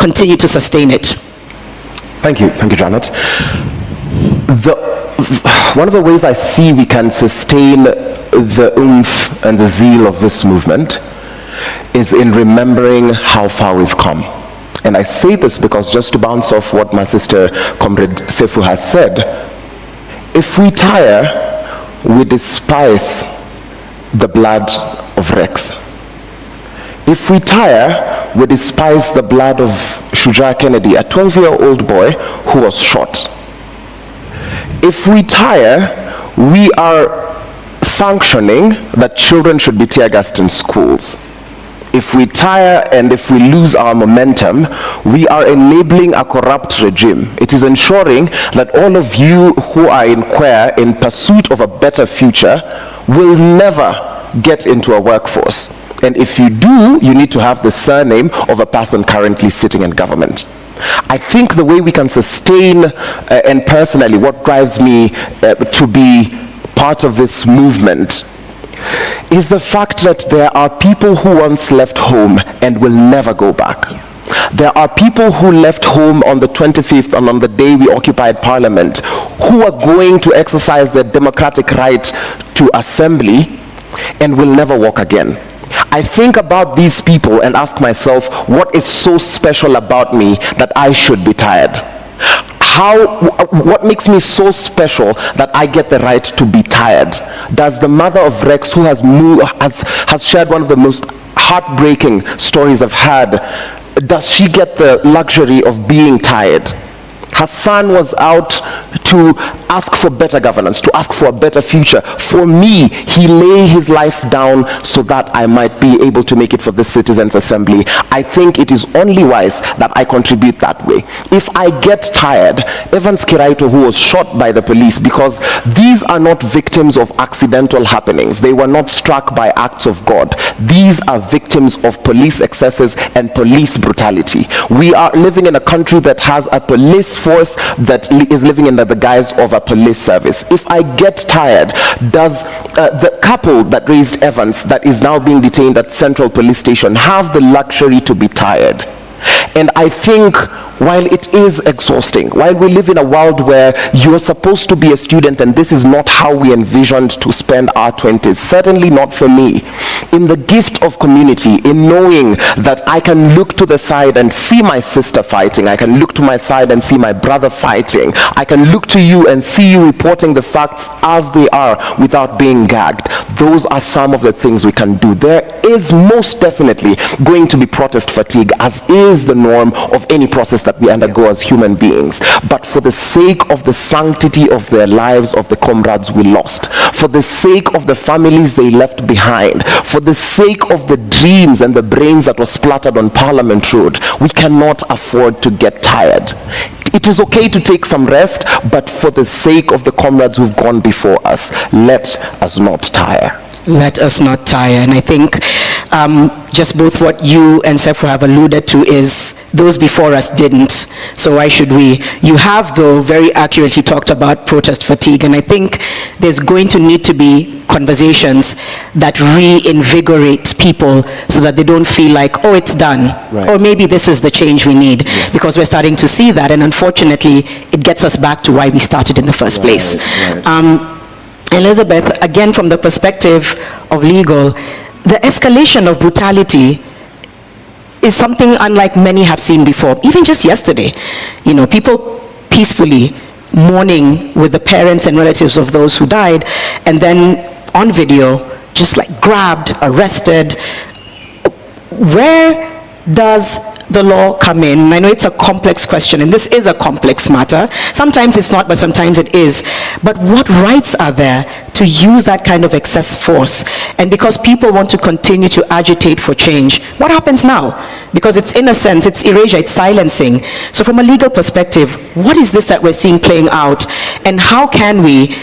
continue to sustain it? Thank you, Janet. One of the ways I see we can sustain the oomph and the zeal of this movement is in remembering how far we've come. And I say this because, just to bounce off what my sister, Comrade Sefu, has said, if we tire, we despise the blood of Rex. If we tire, we despise the blood of Shujaa Kennedy, a 12-year-old boy who was shot. If we tire, we are sanctioning that children should be tear-gassed in schools. If we tire and if we lose our momentum, we are enabling a corrupt regime. It is ensuring that all of you who are in queer in pursuit of a better future will never get into a workforce. And if you do, you need to have the surname of a person currently sitting in government. I think the way we can sustain, and personally what drives me to be part of this movement, is the fact that there are people who once left home and will never go back. There are people who left home on the 25th and on the day we occupied Parliament, who are going to exercise their democratic right to assembly and will never walk again. I think about these people and ask myself, what is so special about me that I should be tired? What makes me so special that I get the right to be tired? Does the mother of Rex, who has shared one of the most heartbreaking stories I've had, does she get the luxury of being tired? Her son was out to ask for better governance, to ask for a better future. For me, he lay his life down so that I might be able to make it for the Citizens' Assembly. I think it is only wise that I contribute that way. If I get tired, Evans Kiraito, who was shot by the police, because these are not victims of accidental happenings. They were not struck by acts of God. These are victims of police excesses and police brutality. We are living in a country that has a police force that is living in the guise of a police service. If I get tired, does the couple that raised Evans, that is now being detained at Central Police Station, have the luxury to be tired? And I think, while it is exhausting, while we live in a world where you're supposed to be a student and this is not how we envisioned to spend our 20s, certainly not for me, in the gift of community, in knowing that I can look to the side and see my sister fighting, I can look to my side and see my brother fighting, I can look to you and see you reporting the facts as they are without being gagged. Those are some of the things we can do. There is most definitely going to be protest fatigue, as is the norm of any process that we undergo as human beings. But for the sake of the sanctity of their lives, of the comrades we lost, for the sake of the families they left behind, for the sake of the dreams and the brains that were splattered on Parliament Road, we cannot afford to get tired. It is okay to take some rest, but for the sake of the comrades who've gone before us, let us not tire. Let us not tire. And I think just both what you and Sefu have alluded to is those before us didn't. So why should we? You have, though, very accurately talked about protest fatigue. And I think there's going to need to be conversations that reinvigorate people so that they don't feel like, oh, it's done. Right. Or maybe this is the change we need. Yeah. Because we're starting to see that. And unfortunately, it gets us back to why we started in the first place. Right. Elizabeth, again from the perspective of legal, the escalation of brutality is something unlike many have seen before. Even just yesterday, you know, people peacefully mourning with the parents and relatives of those who died, and then on video, just like grabbed, arrested. Where does the law come in? I know it's a complex question, and this is a complex matter. Sometimes it's not, but sometimes it is. But what rights are there to use that kind of excess force? And because people want to continue to agitate for change, what happens now? Because it's, in a sense, it's erasure, it's silencing. So from a legal perspective, what is this that we're seeing playing out? And how can we